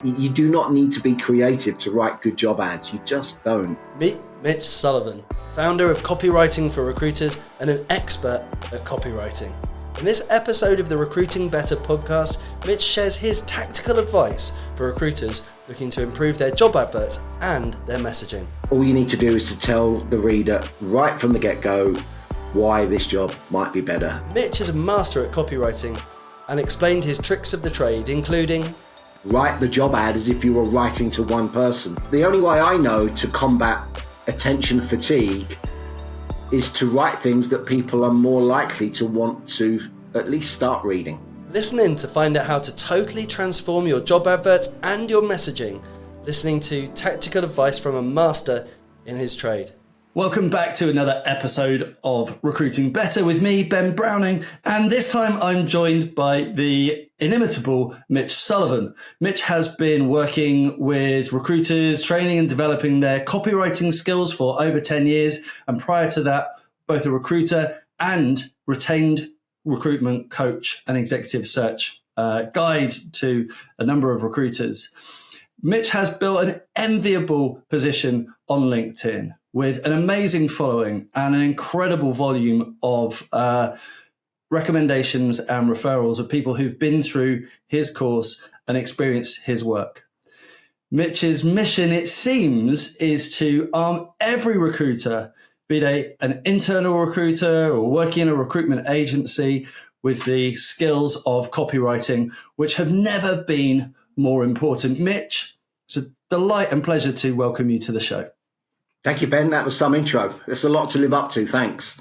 You do not need to be creative to write good job ads. You just don't. Meet Mitch Sullivan, founder of Copywriting for Recruiters and an expert at copywriting. In this episode of the Recruiting Better podcast, Mitch shares his tactical advice for recruiters looking to improve their job adverts and their messaging. All you need to do is to tell the reader right from the get-go why this job might be better. Mitch is a master at copywriting and explained his tricks of the trade, including write the job ad as if you were writing to one person. The only way I know to combat attention fatigue is to write things that people are more likely to want to at least start reading. Listen in to find out how to totally transform your job adverts and your messaging, listening to tactical advice from a master in his trade. Welcome back to another episode of Recruiting Better with me, Ben Browning, and this time I'm joined by the inimitable Mitch Sullivan. Mitch has been working with recruiters, training and developing their copywriting skills for over 10 years, and prior to that, both a recruiter and retained recruitment coach and executive search guide to a number of recruiters. Mitch has built an enviable position on LinkedIn with an amazing following and an incredible volume of recommendations and referrals of people who've been through his course and experienced his work. Mitch's mission, it seems, is to arm every recruiter, be they an internal recruiter or working in a recruitment agency, with the skills of copywriting, which have never been more important. Mitch, it's a delight and pleasure to welcome you to the show. Thank you, Ben. That was some intro. There's a lot to live up to. Thanks.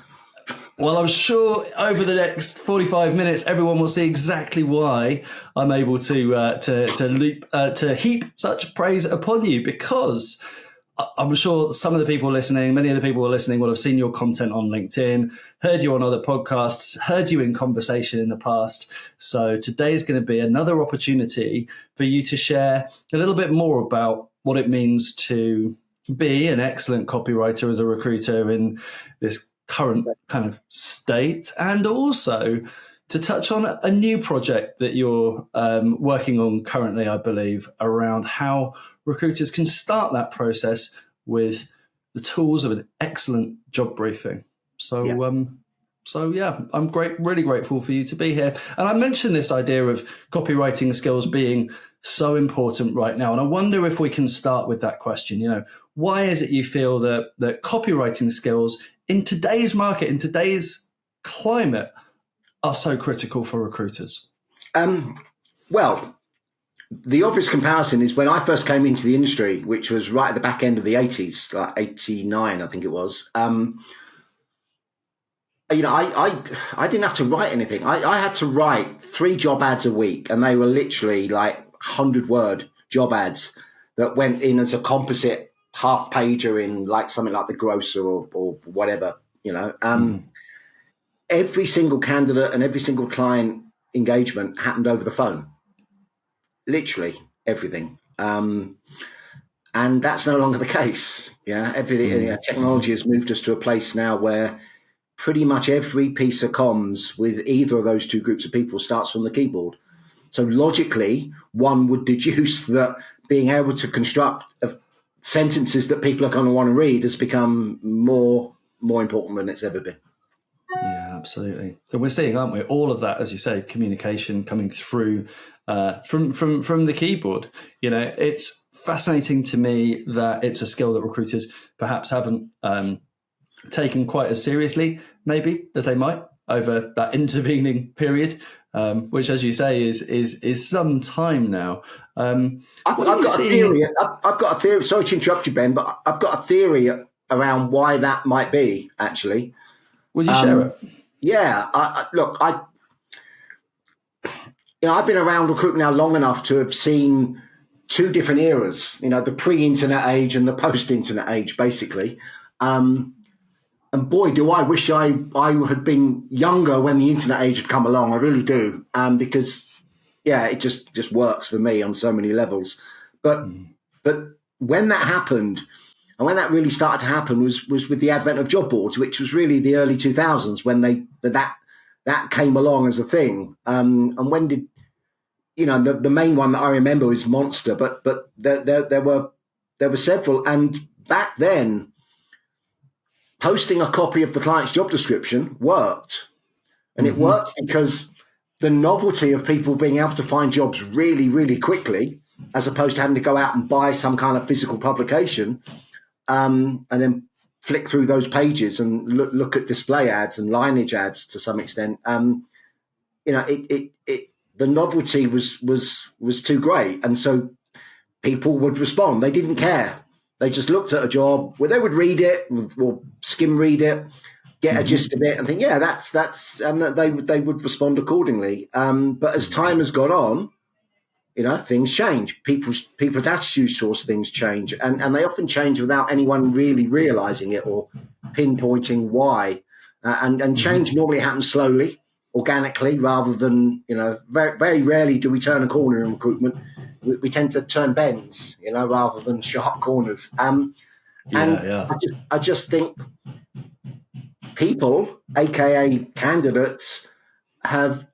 Well, I'm sure over the next 45 minutes, everyone will see exactly why I'm able to heap such praise upon you, because I'm sure some of the people listening, many of the people who are listening will have seen your content on LinkedIn, heard you on other podcasts, heard you in conversation in the past. So today is going to be another opportunity for you to share a little bit more about what it means to be an excellent copywriter as a recruiter in this current kind of state, and also to touch on a new project that you're working on currently, I believe, around how recruiters can start that process with the tools of an excellent job briefing. So, I'm really grateful for you to be here. And I mentioned this idea of copywriting skills being so important right now. And I wonder if we can start with that question. You know, why is it you feel that copywriting skills in today's market, in today's climate, are so critical for recruiters? Well, the obvious comparison is when I first came into the industry, which was right at the back end of the 80s, like 89, I think it was. I didn't have to write anything. I had to write 3 job ads a week, and they were literally like 100-word job ads that went in as a composite half pager in like something like The Grocer or whatever, you know. Every single candidate and every single client engagement happened over the phone. Literally everything. And that's no longer the case. Yeah, everything. Technology has moved us to a place now where pretty much every piece of comms with either of those two groups of people starts from the keyboard. So logically, one would deduce that being able to construct sentences that people are going to want to read has become more important than it's ever been. Yeah, absolutely. So we're seeing, aren't we, all of that, as you say, communication coming through from the keyboard. You know, it's fascinating to me that it's a skill that recruiters perhaps haven't taken quite as seriously, maybe, as they might over that intervening period, which, as you say, is some time now. I've got a theory. Sorry to interrupt you, Ben, but I've got a theory around why that might be, actually. Will you share it? Yeah. I've been around recruitment now long enough to have seen 2 different eras, you know, the pre-internet age and the post-internet age, basically. And boy, do I wish I had been younger when the internet age had come along. I really do. Because, yeah, it just works for me on so many levels. But when that happened, and when that really started to happen was with the advent of job boards, which was really the early 2000s when that came along as a thing. And when did the main one that I remember is Monster, but there were several. And back then, posting a copy of the client's job description worked. And it worked because the novelty of people being able to find jobs really, really quickly, as opposed to having to go out and buy some kind of physical publication, and then flick through those pages and look at display ads and lineage ads to some extent. The novelty was too great, and so people would respond. They didn't care. They just looked at a job where they would read it or skim read it, get a gist of it, and think, yeah, that's, and they would respond accordingly. But as time has gone on, things change. People's attitudes towards things change, and they often change without anyone really realizing it or pinpointing why. And change normally happens slowly, organically, rather than, very, very rarely do we turn a corner in recruitment. We tend to turn bends, rather than sharp corners. I just think people, aka candidates, have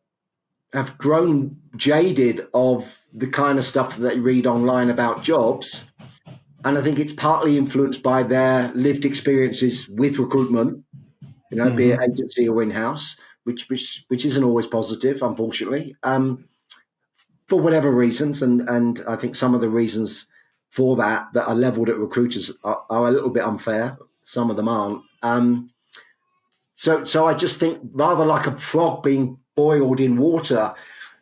grown jaded of the kind of stuff that they read online about jobs, and I think it's partly influenced by their lived experiences with recruitment, be it agency or in-house, which isn't always positive, unfortunately, for whatever reasons, and I think some of the reasons for that are leveled at recruiters are a little bit unfair. Some of them aren't. So I just think, rather like a frog being boiled in water,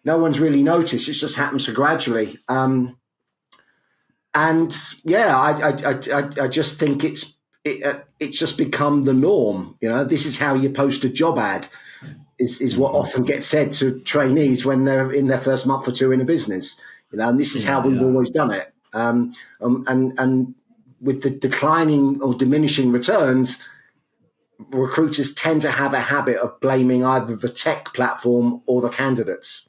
no one's really noticed. It just happens so gradually. I just think it's just become the norm. This is how you post a job ad. Is what often gets said to trainees when they're in their first month or two in a business. And this is how we've always done it. And with the declining or diminishing returns, recruiters tend to have a habit of blaming either the tech platform or the candidates.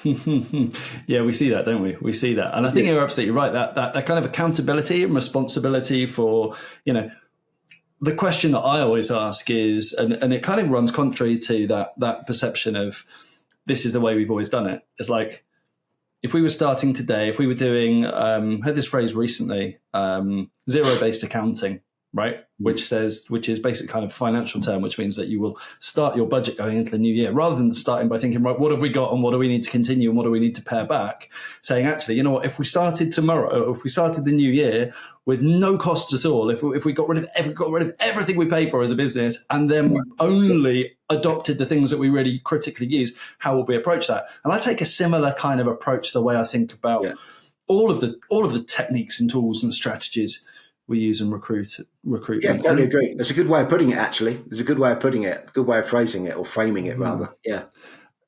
Yeah, we see that, don't we? We see that. And I think you're absolutely right. That kind of accountability and responsibility for, the question that I always ask is, and it kind of runs contrary to that perception of this is the way we've always done it. It's like, if we were starting today, if we were doing, heard this phrase recently, zero-based accounting, right? Which is basically kind of a financial term, which means that you will start your budget going into the new year, rather than starting by thinking, right, what have we got and what do we need to continue and what do we need to pare back? Saying, actually, you know what, if we started tomorrow, or if we started the new year with no costs at all, if we got rid of everything we pay for as a business and then only adopted the things that we really critically use, how will we approach that? And I take a similar kind of approach the way I think about all of the techniques and tools and strategies we use in recruitment. Yeah, totally agree. That's a good way of putting it, actually. There's a good way of putting it, a good way of phrasing it, or framing it, rather. Yeah.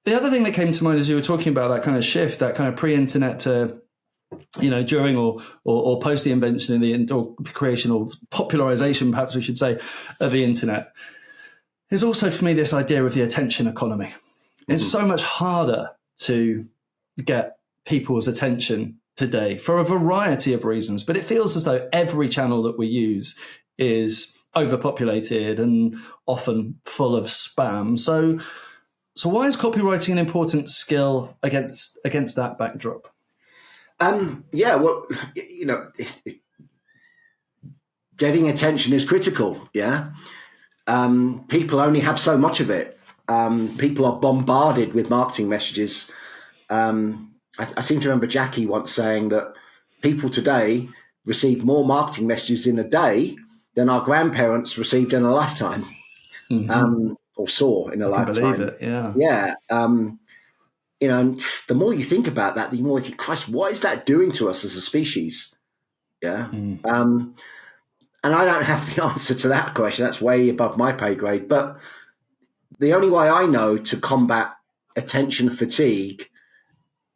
The other thing that came to mind as you were talking about that kind of shift, that kind of pre-internet to, during or post the invention or creation or popularization, perhaps we should say, of the internet, is also for me this idea of the attention economy. It's so much harder to get people's attention today for a variety of reasons, but it feels as though every channel that we use is overpopulated and often full of spam. So why is copywriting an important skill against that backdrop? Getting attention is critical. Yeah. People only have so much of it. People are bombarded with marketing messages. I seem to remember Jackie once saying that people today receive more marketing messages in a day than our grandparents received in a lifetime, or saw in a lifetime. Believe it, yeah. Yeah. And the more you think about that, the more you think, Christ, what is that doing to us as a species? Yeah. And I don't have the answer to that question. That's way above my pay grade. But the only way I know to combat attention fatigue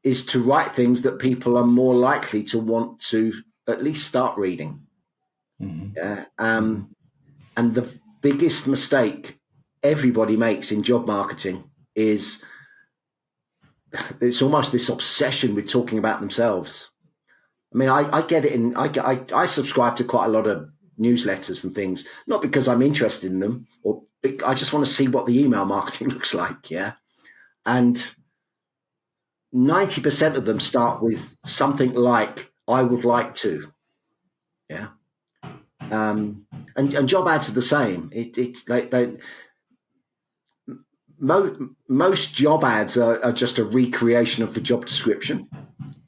is to write things that people are more likely to want to at least start reading. And the biggest mistake everybody makes in job marketing is it's almost this obsession with talking about themselves. I mean, I get it I subscribe to quite a lot of newsletters and things, not because I'm interested in them, or I just want to see what the email marketing looks like. Yeah. And 90% of them start with something like, I would like to. Yeah. And job ads are the same. Most job ads are just a recreation of the job description.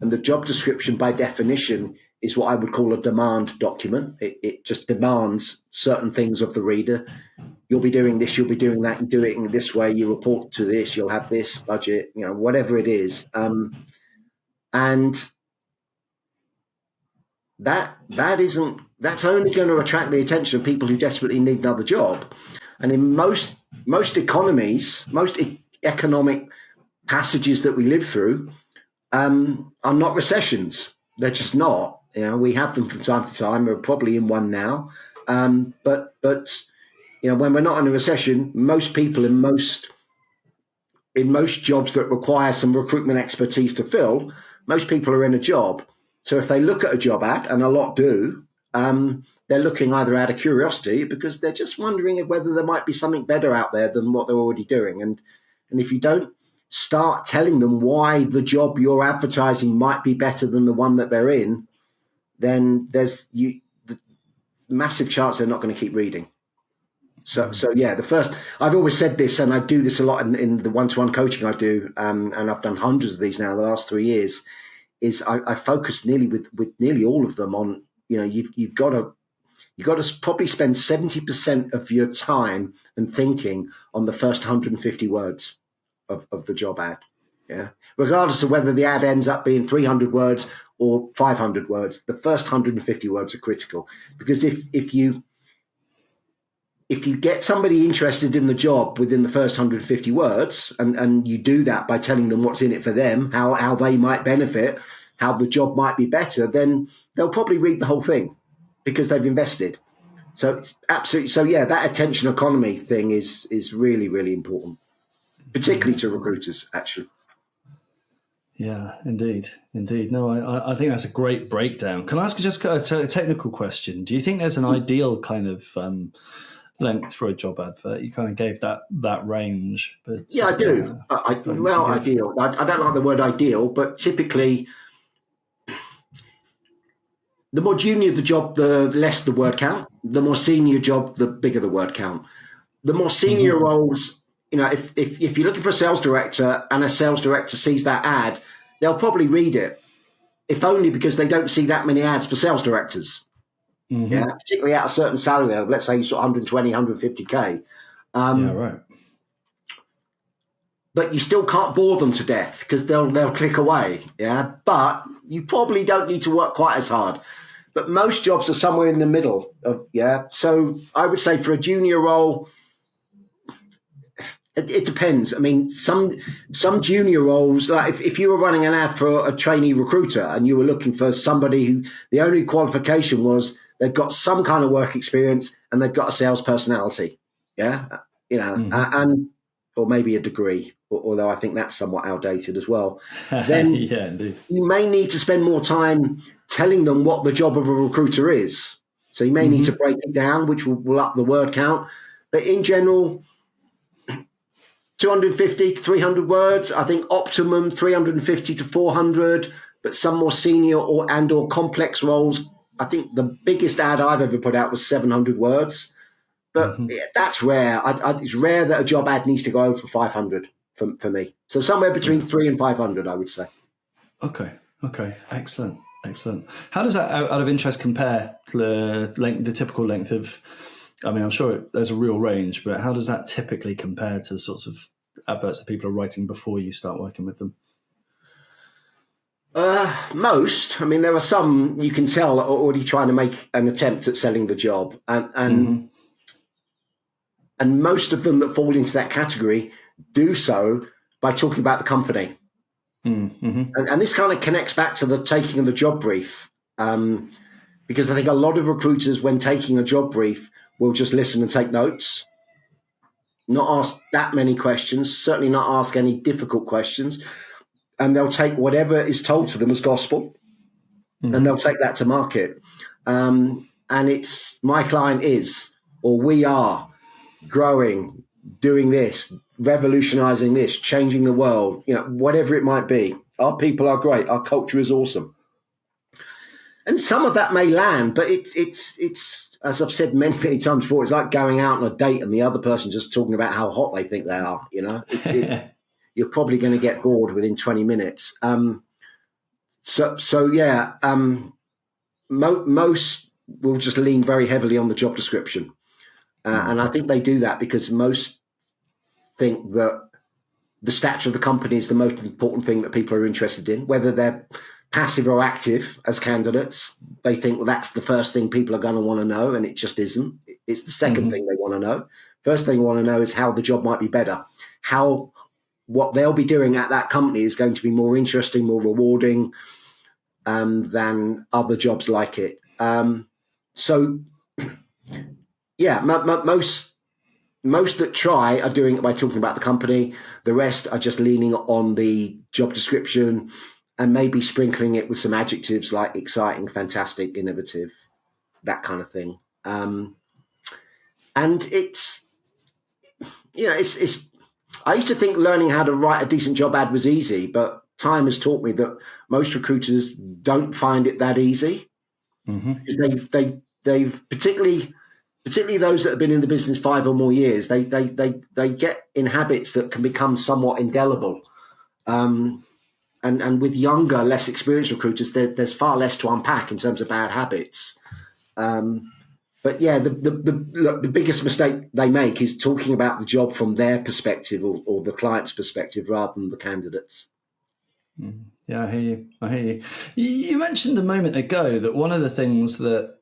And the job description, by definition, is what I would call a demand document. It just demands certain things of the reader. You'll be doing this, you'll be doing that, you do it in this way, you report to this, you'll have this budget, whatever it is. And that's only going to attract the attention of people who desperately need another job. And in most economies, most economic passages that we live through are not recessions. They're just not. We have them from time to time. We're probably in one now. But when we're not in a recession, most people in most jobs that require some recruitment expertise to fill, most people are in a job. So if they look at a job ad, and a lot do, they're looking either out of curiosity because they're just wondering whether there might be something better out there than what they're already doing. And if you don't start telling them why the job you're advertising might be better than the one that they're in, then there's the massive chance they're not going to keep reading. So yeah, I've always said this, and I do this a lot in the one-to-one coaching I do, and I've done hundreds of these now the last 3 years, is I focus with nearly all of them on, you've got to probably spend 70% of your time and thinking on the first 150 words of the job ad. Yeah. Regardless of whether the ad ends up being 300 words or 500 words, the first 150 words are critical, because if you get somebody interested in the job within the first 150 words, and you do that by telling them what's in it for them, how they might benefit, how the job might be better, then they'll probably read the whole thing because they've invested. So it's absolutely, so yeah, that attention economy thing is really, really important, particularly to recruiters, actually. Yeah, indeed. No, I think that's a great breakdown. Can I ask just a technical question? Do you think there's an ideal kind of length for a job advert? You kind of gave that range, but yeah, I do. Ideal. I don't like the word ideal, but typically, the more junior the job, the less the word count. The more senior job, the bigger the word count. The more senior roles, if you're looking for a sales director and a sales director sees that ad, they'll probably read it, if only because they don't see that many ads for sales directors. Yeah, particularly at a certain salary level, let's say sort of 120, 150K. Yeah, right. But you still can't bore them to death because they'll click away. Yeah, but you probably don't need to work quite as hard. But most jobs are somewhere in the middle of, So I would say for a junior role, it depends. I mean, some junior roles, like if you were running an ad for a trainee recruiter and you were looking for somebody who the only qualification was they've got some kind of work experience and they've got a sales personality, and or maybe a degree, although I think that's somewhat outdated as well. Then yeah, indeed. You may need to spend more time telling them what the job of a recruiter is. So you may need to break it down, which will up the word count. But in general, 250 to 300 words. I think optimum 350 to 400. But some more senior or complex roles, I think the biggest ad I've ever put out was 700 words. But that's rare. It's rare that a job ad needs to go over 500 for me. So somewhere between 300 and 500, I would say. Okay. Excellent. How does that, out of interest, compare the typical length of? I mean, I'm sure there's a real range, but how does that typically compare to the sorts of adverts that people are writing before you start working with them? Most. I mean, there are some you can tell are already trying to make an attempt at selling the job, and most of them that fall into that category do so by talking about the company. And this kind of connects back to the taking of the job brief, because I think a lot of recruiters, when taking a job brief, will just listen and take notes, not ask that many questions, certainly not ask any difficult questions, and they'll take whatever is told to them as gospel, and they'll take that to market. And it's my client is, or we are, growing, doing this, revolutionizing this, changing the world, whatever it might be. Our people are great. Our culture is awesome. And some of that may land, but it's as I've said many, many times before, it's like going out on a date and the other person just talking about how hot they think they are, you know. You're probably going to get bored within 20 minutes. Most will just lean very heavily on the job description. And I think they do that because most think that the stature of the company is the most important thing that people are interested in, whether they're passive or active as candidates. They think, well, that's the first thing people are going to want to know, and it just isn't. It's the second thing they want to know. First thing they want to know is how the job might be better, how what they'll be doing at that company is going to be more interesting, more rewarding than other jobs like it. Most that try are doing it by talking about the company. The rest are just leaning on the job description and maybe sprinkling it with some adjectives like exciting, fantastic, innovative, that kind of thing. And it's I used to think learning how to write a decent job ad was easy, but time has taught me that most recruiters don't find it that easy. Because they've particularly those that have been in the business 5 or more years, they get in habits that can become somewhat indelible. And with younger, less experienced recruiters, there's far less to unpack in terms of bad habits. But yeah, the biggest mistake they make is talking about the job from their perspective or the client's perspective rather than the candidate's. Yeah, I hear you. You mentioned a moment ago that one of the things that,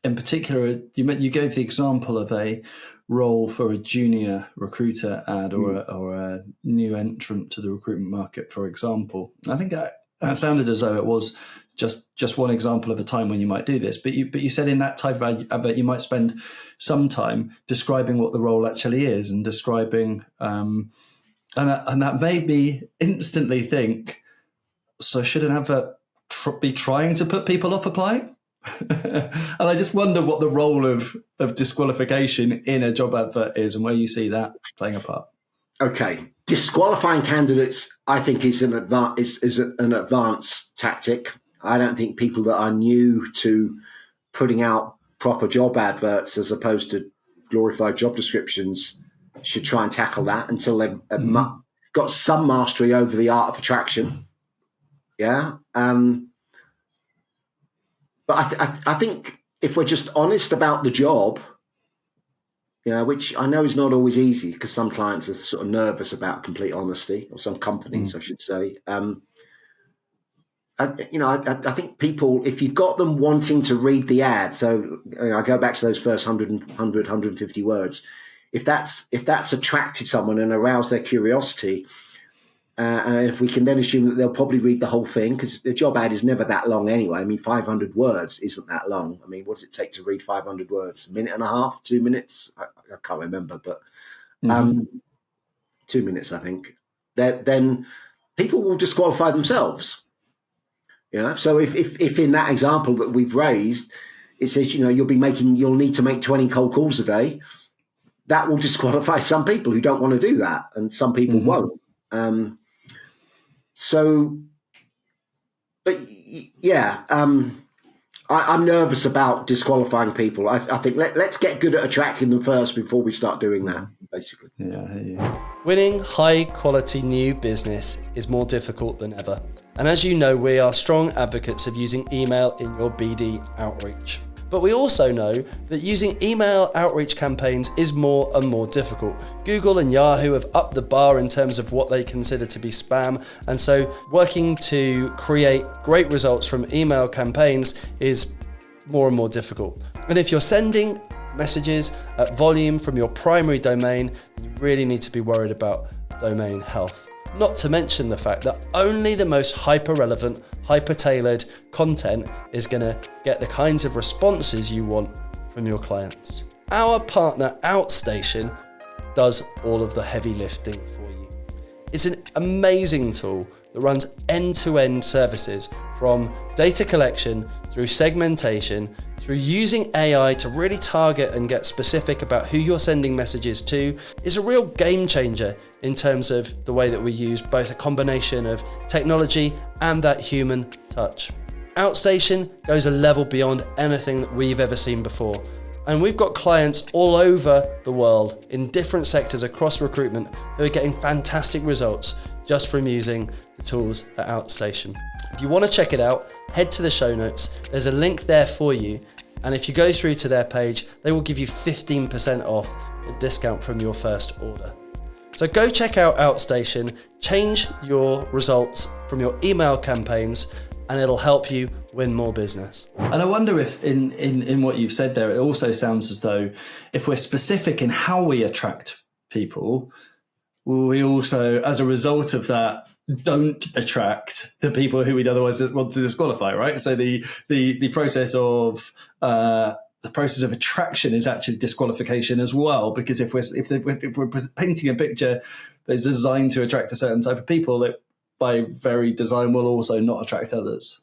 in particular, you gave the example of a role for a junior recruiter ad or a new entrant to the recruitment market, for example. I think that sounded as though it was just one example of a time when you might do this. But you said in that type of advert you might spend some time describing what the role actually is and describing, and that made me instantly think, so should an advert be trying to put people off applying? And I just wonder what the role of disqualification in a job advert is and where you see that playing a part. Okay. Disqualifying candidates, I think, is an advanced tactic. I don't think people that are new to putting out proper job adverts as opposed to glorified job descriptions should try and tackle that until they've got some mastery over the art of attraction. Yeah. But I think if we're just honest about the job, which I know is not always easy because some clients are sort of nervous about complete honesty, or some companies, I should say. I think people, if you've got them wanting to read the ad, so I go back to those first 150 words. If that's attracted someone and aroused their curiosity, and if we can then assume that they'll probably read the whole thing, because the job ad is never that long anyway. I mean, 500 words isn't that long. I mean, what does it take to read 500 words? A minute and a half, 2 minutes? I can't remember, but 2 minutes, I think. Then people will disqualify themselves. So if in that example that we've raised, it says, you'll need to make 20 cold calls a day, that will disqualify some people who don't want to do that, and some people won't. I'm nervous about disqualifying people. I think let's get good at attracting them first before we start doing that, basically. Yeah. Winning high quality new business is more difficult than ever. And as you know, we are strong advocates of using email in your BD outreach. But we also know that using email outreach campaigns is more and more difficult. Google and Yahoo have upped the bar in terms of what they consider to be spam, and so working to create great results from email campaigns is more and more difficult. And if you're sending messages at volume from your primary domain, you really need to be worried about domain health. Not to mention the fact that only the most hyper-relevant, hyper-tailored content is going to get the kinds of responses you want from your clients. Our partner Outstation does all of the heavy lifting for you. It's an amazing tool that runs end-to-end services from data collection through segmentation through using AI to really target and get specific about who you're sending messages to is a real game changer in terms of the way that we use both a combination of technology and that human touch. Outstation goes a level beyond anything that we've ever seen before. And we've got clients all over the world in different sectors across recruitment who are getting fantastic results just from using the tools at Outstation. If you want to check it out, head to the show notes. There's a link there for you. And if you go through to their page, they will give you 15% off a discount from your first order. So go check out Outstation, change your results from your email campaigns, and it'll help you win more business. And I wonder if in what you've said there, it also sounds as though if we're specific in how we attract people, we also, as a result of that, don't attract the people who we'd otherwise want to disqualify, right? So the process of attraction is actually disqualification as well, because if we're painting a picture that's designed to attract a certain type of people, it by very design will also not attract others.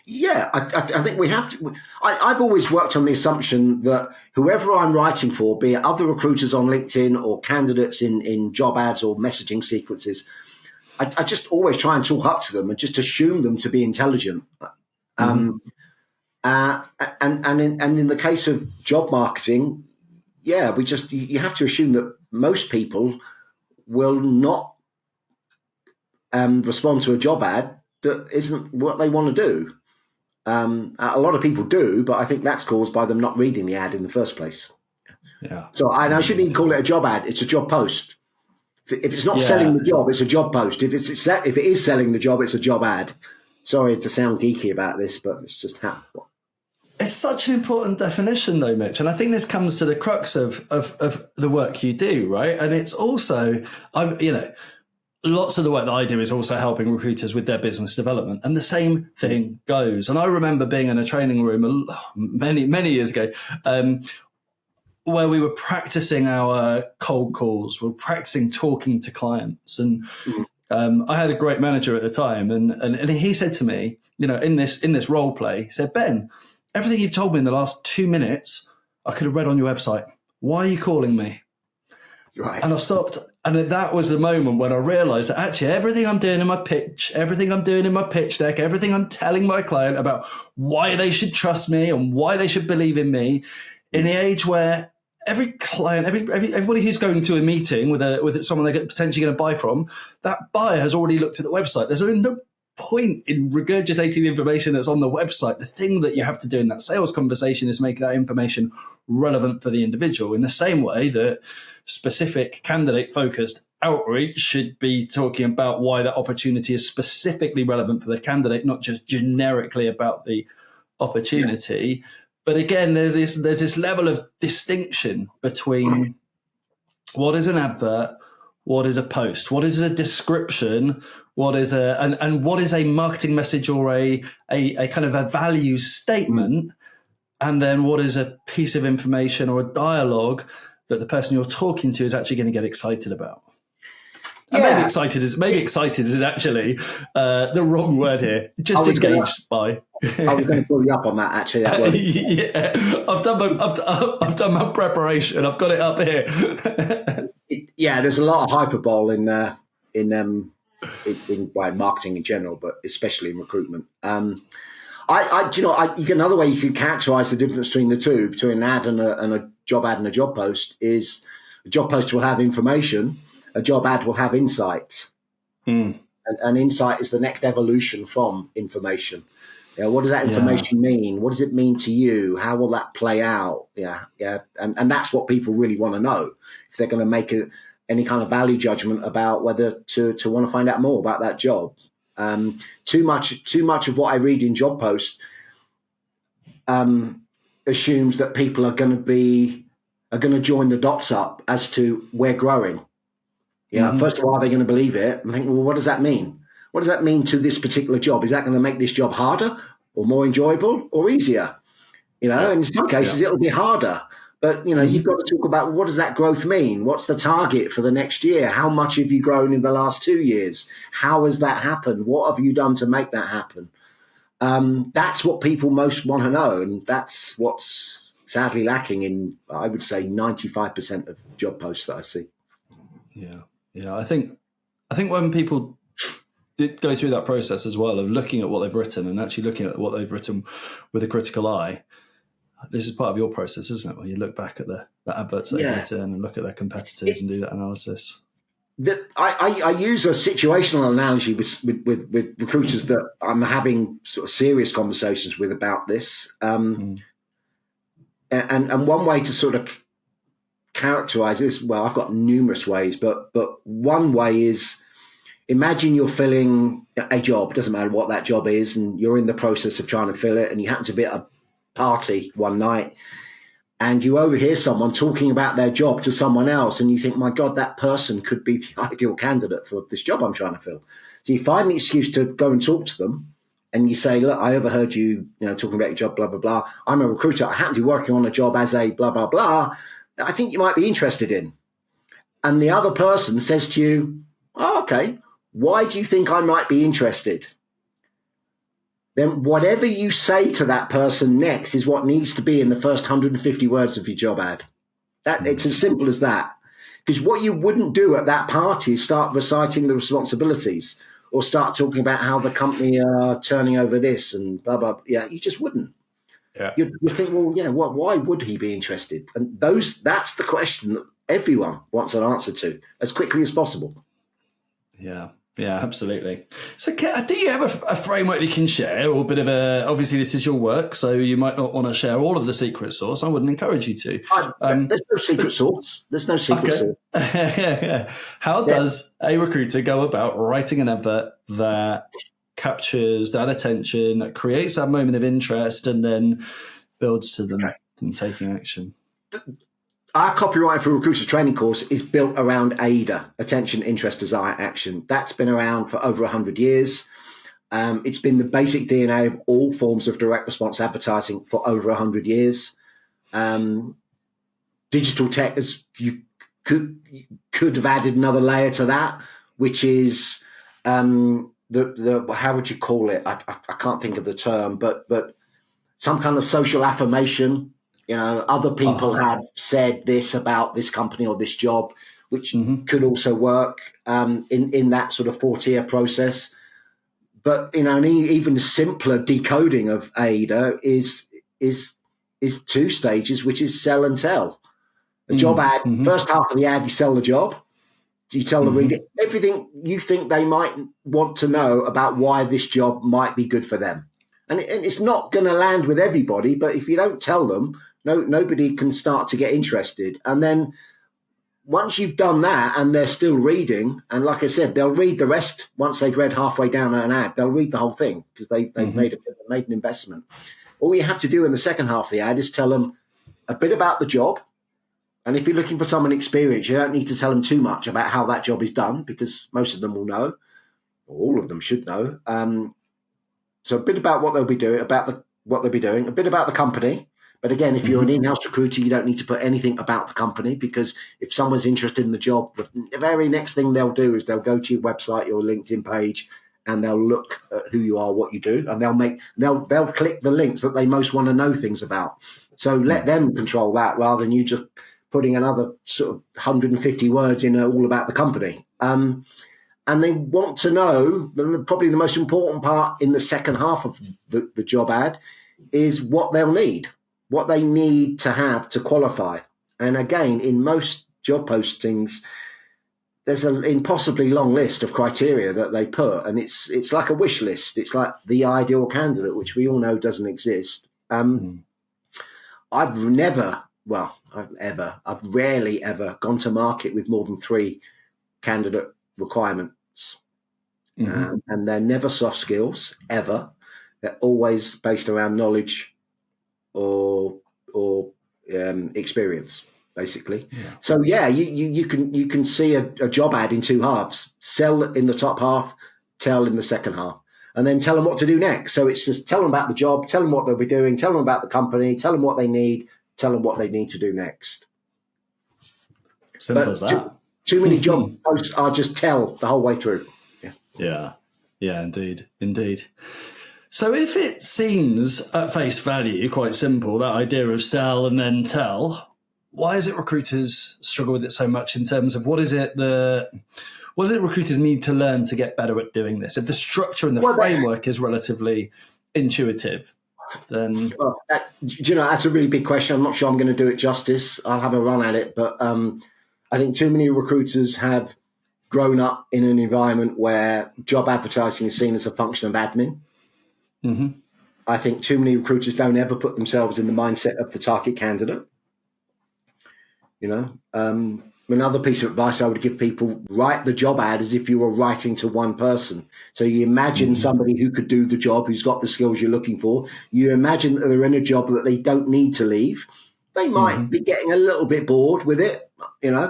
Yeah, I think we have to. I've always worked on the assumption that whoever I'm writing for, be it other recruiters on LinkedIn or candidates in job ads or messaging sequences, I just always try and talk up to them and just assume them to be intelligent. And in the case of job marketing, yeah, you have to assume that most people will not respond to a job ad that isn't what they want to do. A lot of people do, but I think that's caused by them not reading the ad in the first place. Yeah. So I shouldn't even call it a job ad; it's a job post. If it's not selling the job, it's a job post. If it is selling the job, it's a job ad. Sorry to sound geeky about this, but it's just how. It's such an important definition, though, Mitch, and I think this comes to the crux of the work you do, right? And it's also, lots of the work that I do is also helping recruiters with their business development, and the same thing goes. And I remember being in a training room many years ago, where we were practicing our cold calls, we were practicing talking to clients, and I had a great manager at the time, and he said to me, in this role play, he said, "Ben, everything you've told me in the last 2 minutes, I could have read on your website. Why are you calling me?" Right. And I stopped. And that was the moment when I realized that actually everything I'm doing in my pitch, everything I'm doing in my pitch deck, everything I'm telling my client about why they should trust me and why they should believe in me, in the age where every client, everybody who's going to a meeting with someone they're potentially going to buy from, that buyer has already looked at the website. There's no point in regurgitating the information that's on the website. The thing that you have to do in that sales conversation is make that information relevant for the individual, in the same way that specific candidate-focused outreach should be talking about why that opportunity is specifically relevant for the candidate, not just generically about the opportunity. Yeah. But again, there's this level of distinction between what is an advert, what is a post, what is a description, what is and what is a marketing message or a kind of a value statement, and then what is a piece of information or a dialogue that the person you're talking to is actually going to get excited about. And maybe excited is actually the wrong word here. Just engaged by. I was going to pull you up on that, actually. That word. Yeah, I've done my preparation. I've got it up here. There's a lot of hyperbole in marketing in general, but especially in recruitment. Another way you could characterize the difference between the two, between an ad and a job ad and a job post, is a job post will have information, a job ad will have insight. And insight is the next evolution from information. What does that information mean? What does it mean to you? How will that play out? And that's what people really want to know if they're going to make any kind of value judgment about whether to want to find out more about that job. Too much of what I read in job posts assumes that people are going to join the dots up as to we're growing. First of all, are they going to believe it? And think, well, what does that mean? What does that mean to this particular job? Is that going to make this job harder or more enjoyable or easier? In some cases it'll be harder. But, you've got to talk about, what does that growth mean? What's the target for the next year? How much have you grown in the last 2 years? How has that happened? What have you done to make that happen? That's what people most want to know, and that's what's sadly lacking in, I would say, 95% of job posts that I see. Yeah. I think when people did go through that process as well of looking at what they've written and actually looking at what they've written with a critical eye, this is part of your process, isn't it? When you look back at the adverts that they've written and look at their competitors and do that analysis. I use a situational analogy with recruiters that I'm having sort of serious conversations with about this. And one way to sort of characterize this, well, I've got numerous ways, but one way is, imagine you're filling a job, doesn't matter what that job is, and you're in the process of trying to fill it, and you happen to be at a party one night, and you overhear someone talking about their job to someone else, and you think, my God, that person could be the ideal candidate for this job I'm trying to fill. So you find an excuse to go and talk to them, and you say, look, I overheard you, talking about your job, blah, blah, blah. I'm a recruiter. I happen to be working on a job as a blah, blah, blah, that I think you might be interested in. And the other person says to you, oh, okay, why do you think I might be interested? Then whatever you say to that person next is what needs to be in the first 150 words of your job ad. It's as simple as that. Because what you wouldn't do at that party is start reciting the responsibilities or start talking about how the company are turning over this and blah, blah. Yeah, you just wouldn't. Yeah. You think, well, yeah, why would he be interested? And that's the question that everyone wants an answer to as quickly as possible. Yeah, absolutely. So do you have a framework you can share, or a bit of obviously this is your work, so you might not want to share all of the secret sauce. I wouldn't encourage you to. There's no secret sauce. There's no secret sauce. How does a recruiter go about writing an advert that captures that attention, that creates that moment of interest, and then builds to them taking action? Our Copywriting for Recruiters training course is built around AIDA, attention, interest, desire, action. That's been around for over 100 years. It's been the basic DNA of all forms of direct response advertising for over 100 years. Digital tech, as you could have added another layer to that, which is the how would you call it? I can't think of the term, but some kind of social affirmation. Other people have said this about this company or this job, which could also work in that sort of 4-tier process. But an even simpler decoding of AIDA is 2 stages, which is sell and tell. A job ad, first half of the ad, you sell the job. You tell the reader everything you think they might want to know about why this job might be good for them. And it's not going to land with everybody, but if you don't tell them, nobody can start to get interested. And then once you've done that and they're still reading, and like I said, they'll read the rest once they've read halfway down an ad. They'll read the whole thing because they've made an investment. All you have to do in the second half of the ad is tell them a bit about the job. And if you're looking for someone experienced, you don't need to tell them too much about how that job is done because most of them will know, or all of them should know. So a bit about what they'll be doing, a bit about the company. But again, if you're an in-house recruiter, you don't need to put anything about the company because if someone's interested in the job, the very next thing they'll do is they'll go to your website, your LinkedIn page, and they'll look at who you are, what you do, and they'll click the links that they most want to know things about. So let them control that rather than you just putting another sort of 150 words in all about the company. And they want to know, probably the most important part in the second half of the job ad is what they'll need, what they need to have to qualify. And again, in most job postings, there's an impossibly long list of criteria that they put, and it's like a wish list. It's like the ideal candidate, which we all know doesn't exist. I've rarely ever gone to market with more than 3 candidate requirements. And they're never soft skills, ever. They're always based around knowledge or experience, basically. So you can see a job ad in 2 halves. Sell in the top half, tell in the second half, and then tell them what to do next. So it's just tell them about the job, tell them what they'll be doing, tell them about the company, tell them what they need, tell them what they need to do next. Simple as that. Too many job posts are just tell the whole way through. Yeah, indeed. So if it seems at face value quite simple, that idea of sell and then tell, why is it recruiters struggle with it so much in terms of what is it recruiters need to learn to get better at doing this? If the structure and the framework is relatively intuitive, then... Well, that's a really big question. I'm not sure I'm going to do it justice. I'll have a run at it. But I think too many recruiters have grown up in an environment where job advertising is seen as a function of admin. Mm-hmm. I think too many recruiters don't ever put themselves in the mindset of the target candidate. Another piece of advice I would give people: write the job ad as if you were writing to one person. So you imagine somebody who could do the job, who's got the skills you're looking for. You imagine that they're in a job that they don't need to leave. They might be getting a little bit bored with it,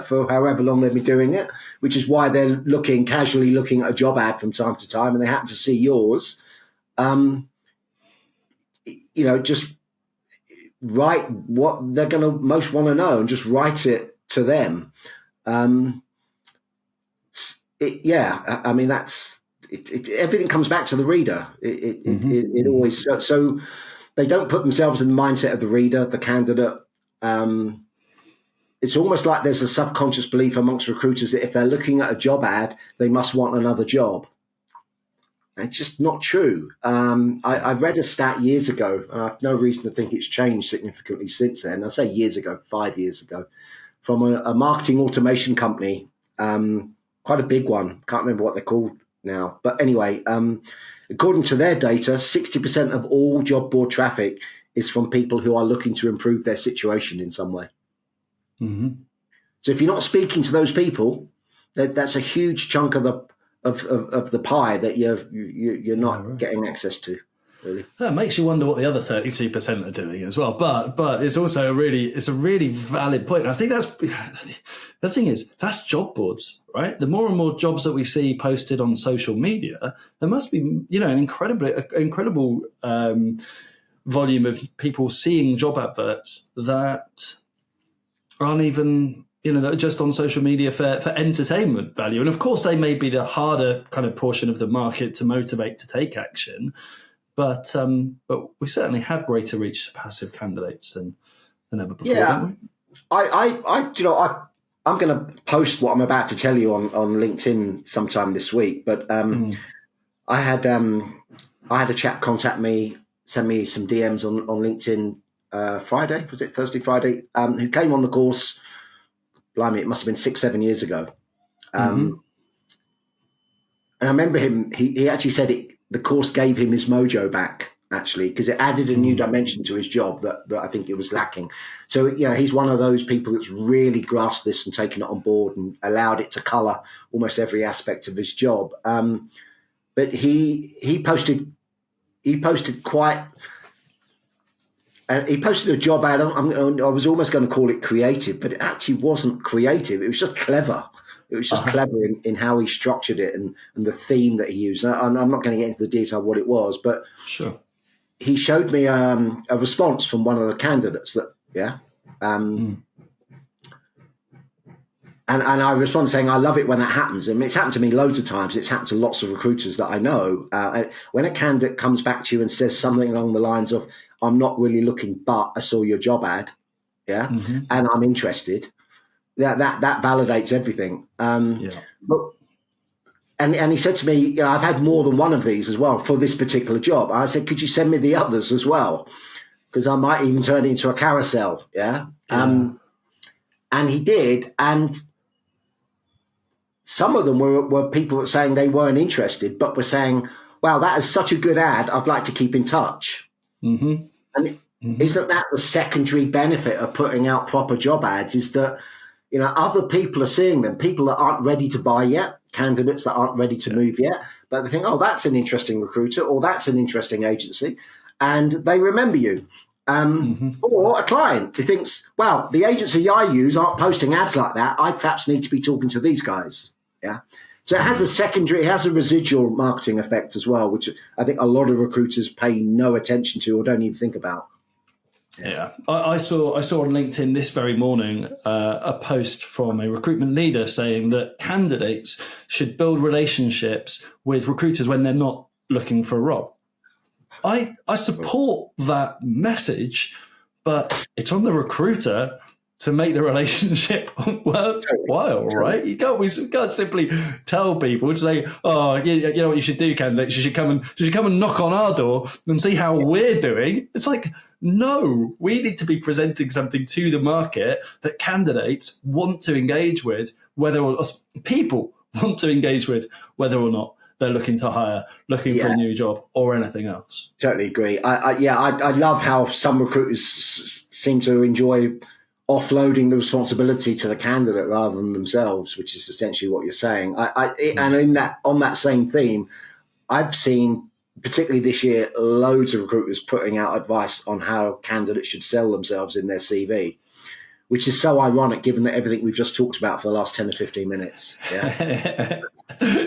for however long they've been doing it, which is why they're casually looking at a job ad from time to time, and they happen to see yours. Just write what they're going to most want to know and just write it to them. Everything comes back to the reader. It always, so they don't put themselves in the mindset of the reader, the candidate. It's almost like there's a subconscious belief amongst recruiters that if they're looking at a job ad, they must want another job. It's just not true. I read a stat years ago, and I have no reason to think it's changed significantly since then. I say years ago, 5 years ago, from a marketing automation company, quite a big one. Can't remember what they're called now. But anyway, according to their data, 60% of all job board traffic is from people who are looking to improve their situation in some way. Mm-hmm. So if you're not speaking to those people, that's a huge chunk of the pie that you're not getting access to. Really, that makes you wonder what the other 32% are doing as well. But it's also a really valid point. I think that's the thing is that's job boards, right? The more and more jobs that we see posted on social media, there must be an incredible volume of people seeing job adverts that aren't even. That are just on social media for entertainment value. And of course, they may be the harder kind of portion of the market to motivate to take action. But we certainly have greater reach to passive candidates than ever before, don't we? I'm going to post what I'm about to tell you on LinkedIn sometime this week. But I had a chap contact me, send me some DMs on LinkedIn Friday, was it Thursday, Friday, who came on the course. Blimey, it must have been 6-7 years ago. And I remember him, he actually said the course gave him his mojo back, actually, because it added a new dimension to his job that I think it was lacking. So, he's one of those people that's really grasped this and taken it on board and allowed it to colour almost every aspect of his job. But he posted quite... he posted a job ad. I was almost going to call it creative, but it actually wasn't creative. It was just clever. It was just clever in how he structured it and the theme that he used. And I'm not going to get into the detail of what it was, but sure. He showed me a response from one of the candidates And I respond saying, I love it when that happens. I mean, it's happened to me loads of times. It's happened to lots of recruiters that I know. When a candidate comes back to you and says something along the lines of, I'm not really looking, but I saw your job ad, and I'm interested, that validates everything. And he said to me, I've had more than one of these as well for this particular job. I said, could you send me the others as well? Because I might even turn it into a carousel, And he did, and some of them were people that saying they weren't interested, but were saying, wow, that is such a good ad, I'd like to keep in touch. And isn't that the secondary benefit of putting out proper job ads, is that, other people are seeing them, people that aren't ready to buy yet, candidates that aren't ready to move yet, but they think, oh, that's an interesting recruiter, or that's an interesting agency, and they remember you. Or a client who thinks, wow, the agency I use aren't posting ads like that. I perhaps need to be talking to these guys. So it has a residual marketing effect as well, which I think a lot of recruiters pay no attention to or don't even think about. I saw on LinkedIn this very morning a post from a recruitment leader saying that candidates should build relationships with recruiters when they're not looking for a role. I support that message, but it's on the recruiter to make the relationship worthwhile, right? We can't simply tell people to say, "Oh, you know what you should do, candidates. You should come and knock on our door and see how we're doing." It's like, no, we need to be presenting something to the market that candidates want to engage with, people want to engage with, whether or not they're looking to hire, looking for a new job, or anything else. Totally agree. I love how some recruiters seem to enjoy offloading the responsibility to the candidate rather than themselves, which is essentially what you're saying. And on that same theme, I've seen, particularly this year, loads of recruiters putting out advice on how candidates should sell themselves in their CV, which is so ironic given that everything we've just talked about for the last 10 or 15 minutes. Yeah.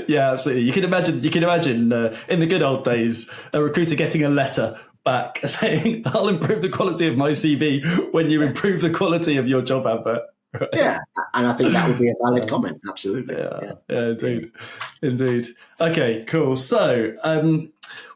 Yeah, absolutely. You can imagine in the good old days, a recruiter getting a letter back saying, "I'll improve the quality of my CV when you improve the quality of your job advert." Right? Yeah, and I think that would be a valid comment. Absolutely. Yeah, indeed. Okay, cool. So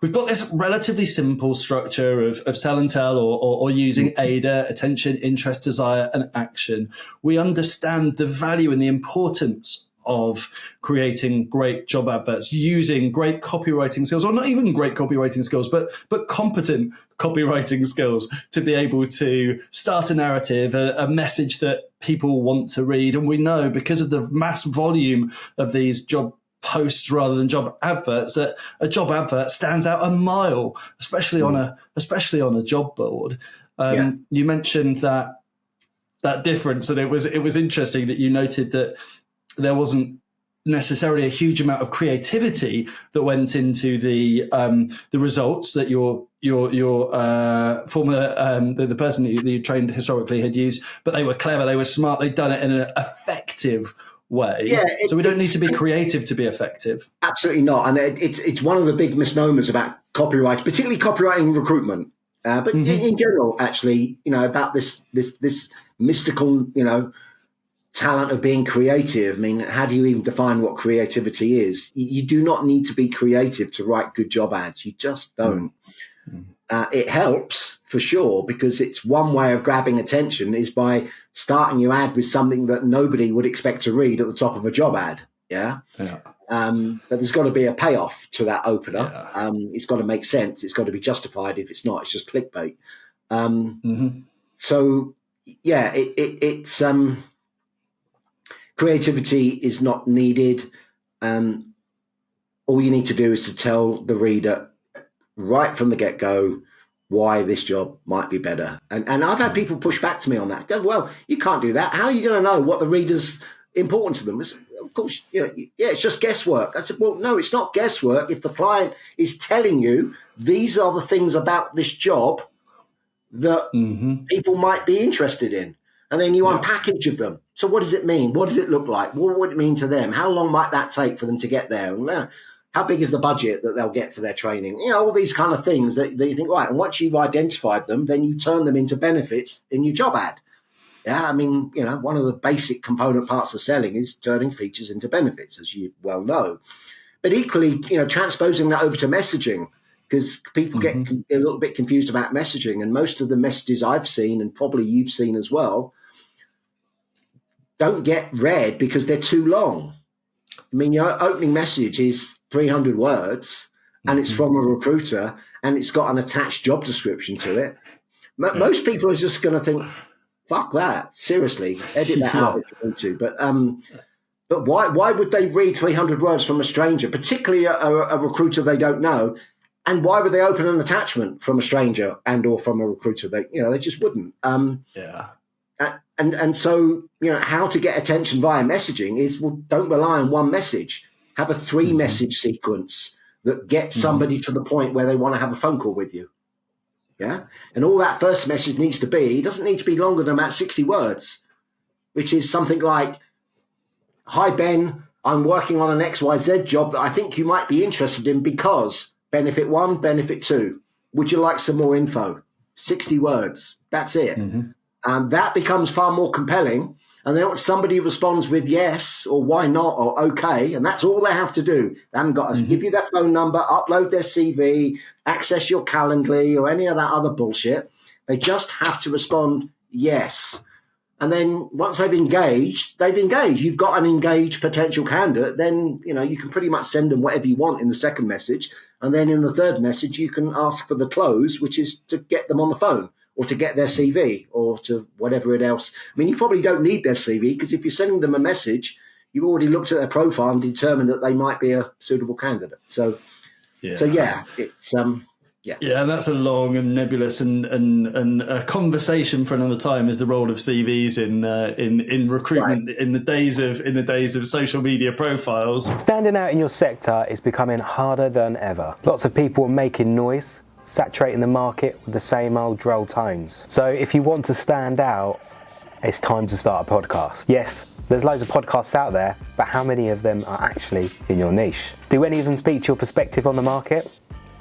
we've got this relatively simple structure of sell and tell, or using AIDA: attention, interest, desire, and action. We understand the value and the importance of creating great job adverts, using great copywriting skills, or not even great copywriting skills, but competent copywriting skills to be able to start a narrative, a message that people want to read. And we know, because of the mass volume of these job posts rather than job adverts, that a job advert stands out a mile, especially on a job board. You mentioned that difference, and it was interesting that you noted that there wasn't necessarily a huge amount of creativity that went into the results that your former the person that you trained historically had used, but they were clever, they were smart, they'd done it in an effective way. Yeah, so we don't need to be creative to be effective. Absolutely not. And it's one of the big misnomers about copyright, particularly copywriting recruitment, but in general, actually, about this mystical, talent of being creative. I mean, how do you even define what creativity is? You do not need to be creative to write good job ads. You just don't. It helps for sure, because it's one way of grabbing attention is by starting your ad with something that nobody would expect to read at the top of a job ad. But there's got to be a payoff to that opener. It's got to make sense. It's got to be justified. If it's not, it's just clickbait. So yeah, it's creativity is not needed. All you need to do is to tell the reader right from the get-go why this job might be better. And I've had people push back to me on that. Go, well, you can't do that. How are you going to know what the reader's important to them? Of course, it's just guesswork. I said, well, no, it's not guesswork. If the client is telling you these are the things about this job that people might be interested in, and then you unpackage of them. So what does it mean? What does it look like? What would it mean to them? How long might that take for them to get there? And how big is the budget that they'll get for their training? All these kind of things that you think, right, and once you've identified them, then you turn them into benefits in your job ad. Yeah, I mean, one of the basic component parts of selling is turning features into benefits, as you well know. But equally, transposing that over to messaging, because people get a little bit confused about messaging. And most of the messages I've seen, and probably you've seen as well, don't get read because they're too long. I mean, your opening message is 300 words and it's from a recruiter and it's got an attached job description to it. Most people are just going to think, fuck that, seriously, edit that out if you need to. But why would they read 300 words from a stranger, particularly a recruiter they don't know? And why would they open an attachment from a stranger and or from a recruiter? They just wouldn't. And so, how to get attention via messaging is, well, don't rely on one message. Have a 3-message sequence that gets somebody to the point where they want to have a phone call with you. Yeah. And all that first message needs to be, it doesn't need to be longer than about 60 words, which is something like, hi, Ben, I'm working on an XYZ job that I think you might be interested in because benefit 1, benefit 2. Would you like some more info? 60 words. That's it. That becomes far more compelling And then somebody responds with yes or why not or okay, and that's all they have to do. They haven't got to give you their phone number, upload their CV, access your Calendly or any of that other bullshit. They just have to respond yes. And then once they've engaged. You've got an engaged potential candidate, then you can pretty much send them whatever you want in the second message. And then in the third message, you can ask for the close, which is to get them on the phone or to get their CV or to whatever else. I mean, you probably don't need their CV because if you're sending them a message, you've already looked at their profile and determined that they might be a suitable candidate. So it's Yeah, and that's a long and nebulous and a conversation for another time. Is the role of CVs in recruitment in the days of social media profiles. Standing out in your sector is becoming harder than ever. Lots of people are making noise, saturating the market with the same old droll tones. So if you want to stand out, it's time to start a podcast. Yes, there's loads of podcasts out there, but how many of them are actually in your niche? Do any of them speak to your perspective on the market?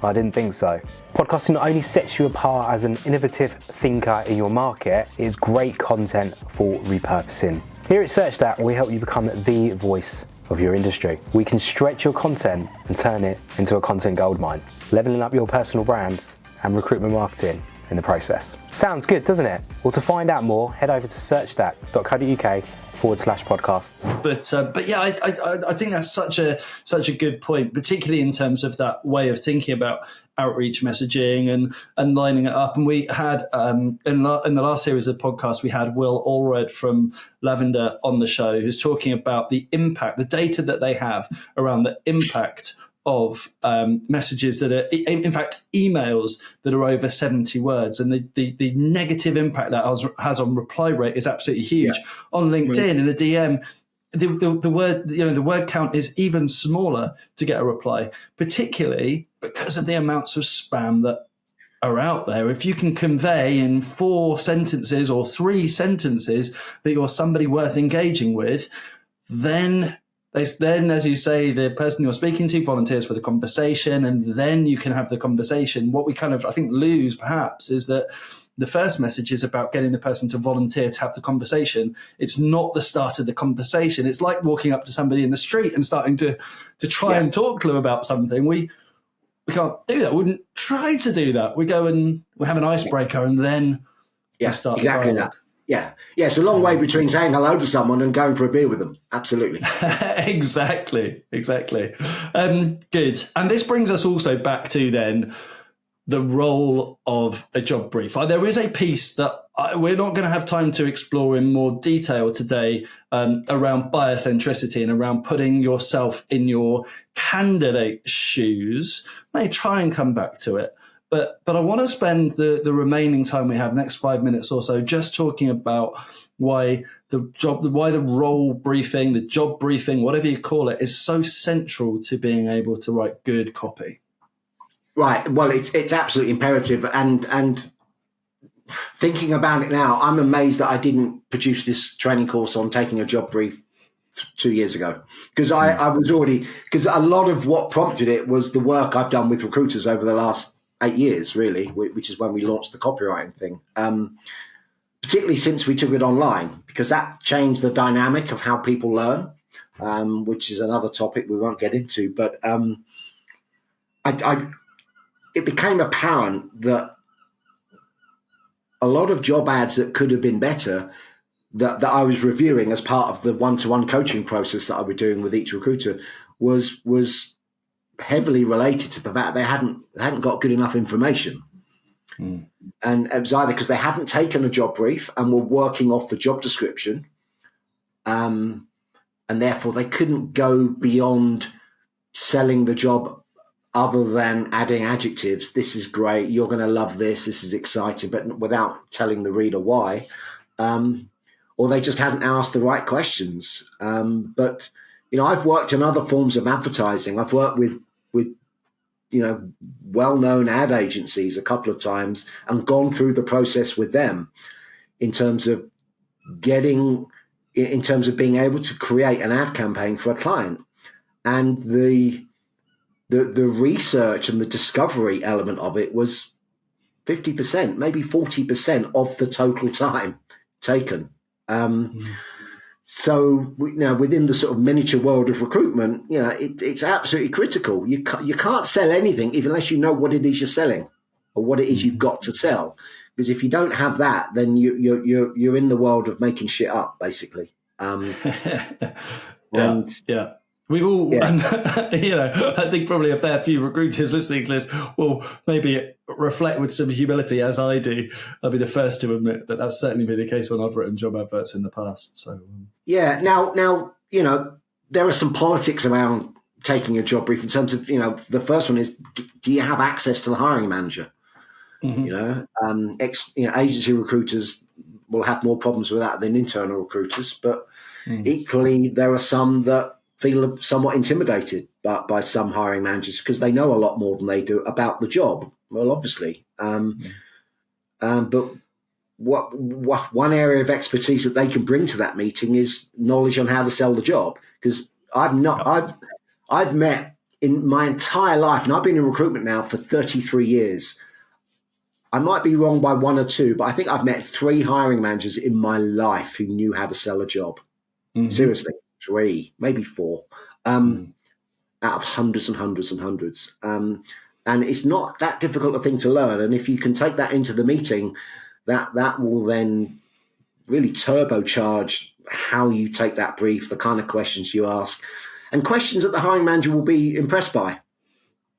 I didn't think so. Podcasting not only sets you apart as an innovative thinker in your market, it is great content for repurposing. Here at SearchStat, we help you become the voice of your industry. We can stretch your content and turn it into a content goldmine, leveling up your personal brands and recruitment marketing in the process. Sounds good, doesn't it? Well, to find out more, head over to searchstat.co.uk/podcasts. But yeah, I think that's such a good point, particularly in terms of that way of thinking about outreach messaging and lining it up. And we had in the last series of podcasts, we had Will Allred from Lavender on the show, who's talking about the impact, the data that they have around the impact of messages that are, in fact, emails that are over 70 words, and the negative impact that has on reply rate is absolutely huge. Yeah. On LinkedIn, in a DM, the word count is even smaller to get a reply, particularly because of the amounts of spam that are out there. If you can convey in 4 sentences or 3 sentences that you're somebody worth engaging with, then, as you say, the person you're speaking to volunteers for the conversation, and then you can have the conversation. What we kind of, I think, lose perhaps is that the first message is about getting the person to volunteer to have the conversation. It's not the start of the conversation. It's like walking up to somebody in the street and starting to try and talk to them about something. We can't do that. We wouldn't try to do that. We go and we have an icebreaker and then we start exactly the dialogue. That. Yeah, it's a long way between saying hello to someone and going for a beer with them. Absolutely. Exactly. Good. And this brings us also back to then the role of a job brief. There is a piece that we're not going to have time to explore in more detail today around buyer centricity and around putting yourself in your candidate's shoes. I may try and come back to it. But I want to spend the remaining time we have, next 5 minutes or so, just talking about why the role briefing, the job briefing, whatever you call it, is so central to being able to write good copy. Right. Well, it's absolutely imperative. And thinking about it now, I'm amazed that I didn't produce this training course on taking a job brief 2 years ago, because because a lot of what prompted it was the work I've done with recruiters over the last 8 years, really, which is when we launched the copywriting thing, particularly since we took it online, because that changed the dynamic of how people learn, which is another topic we won't get into. But it became apparent that a lot of job ads that could have been better, that I was reviewing as part of the one-to-one coaching process that I was doing with each recruiter, was heavily related to the fact they hadn't got good enough information. And it was either because they hadn't taken a job brief and were working off the job description, and therefore they couldn't go beyond selling the job other than adding adjectives. This is great, you're going to love this is exciting, but without telling the reader why. Or they just hadn't asked the right questions. But I've worked in other forms of advertising. I've worked with well-known ad agencies a couple of times and gone through the process with them in terms of being able to create an ad campaign for a client. And the research and the discovery element of it was 50%, maybe 40% of the total time taken. So now within the sort of miniature world of recruitment, it's absolutely critical. You can't sell anything unless you know what it is you're selling or what it is you've got to sell. Because if you don't have that, then you're in the world of making shit up, basically. Yeah. We've all, I think probably a fair few recruiters listening to this will maybe reflect with some humility, as I do. I'll be the first to admit that that's certainly been the case when I've written job adverts in the past. So now there are some politics around taking a job brief in terms of the first one is, do you have access to the hiring manager? Agency recruiters will have more problems with that than internal recruiters, but equally there are some that feel somewhat intimidated by some hiring managers because they know a lot more than they do about the job. Well, obviously, but what one area of expertise that they can bring to that meeting is knowledge on how to sell the job. Because I've met in my entire life, and I've been in recruitment now for 33 years. I might be wrong by one or two, but I think I've met 3 hiring managers in my life who knew how to sell a job. Seriously, 3, maybe 4, out of hundreds and hundreds and hundreds. And it's not that difficult a thing to learn. And if you can take that into the meeting, that will then really turbocharge how you take that brief, the kind of questions you ask, and questions that the hiring manager will be impressed by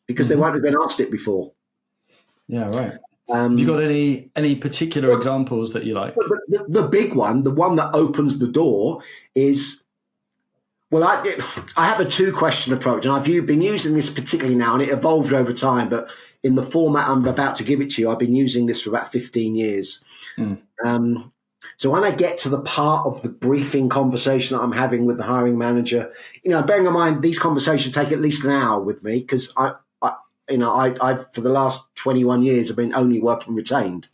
because they won't have been asked it before. Yeah, right. Have you got any particular examples that you like? The big one, the one that opens the door is, well, I have a 2-question approach, and I've been using this particularly now, and it evolved over time, but in the format I'm about to give it to you, I've been using this for about 15 years. So when I get to the part of the briefing conversation that I'm having with the hiring manager, bearing in mind these conversations take at least an hour with me because I've for the last 21 years I've been only working retained.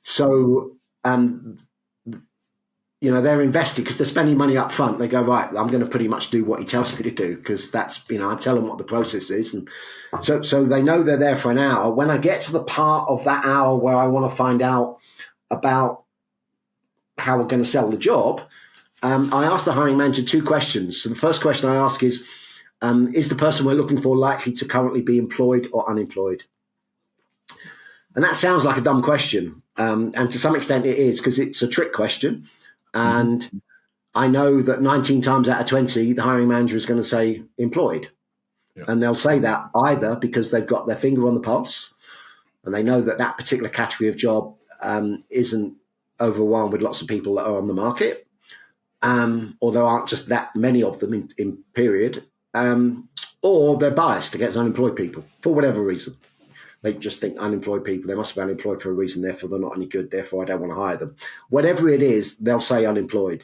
So they're invested because they're spending money up front. They go, right, I'm going to pretty much do what he tells me to do because that's, I tell them what the process is. And so they know they're there for an hour. When I get to the part of that hour where I want to find out about how we're going to sell the job, I ask the hiring manager 2 questions. So the first question I ask is the person we're looking for likely to currently be employed or unemployed? And that sounds like a dumb question. And to some extent it is because it's a trick question. And I know that 19 times out of 20, the hiring manager is going to say employed. Yeah. And they'll say that either because they've got their finger on the pulse and they know that particular category of job isn't overwhelmed with lots of people that are on the market, or there aren't just that many of them in period, or they're biased against unemployed people for whatever reason. They just think unemployed people, they must be unemployed for a reason, therefore they're not any good, therefore I don't want to hire them. Whatever it is, they'll say unemployed,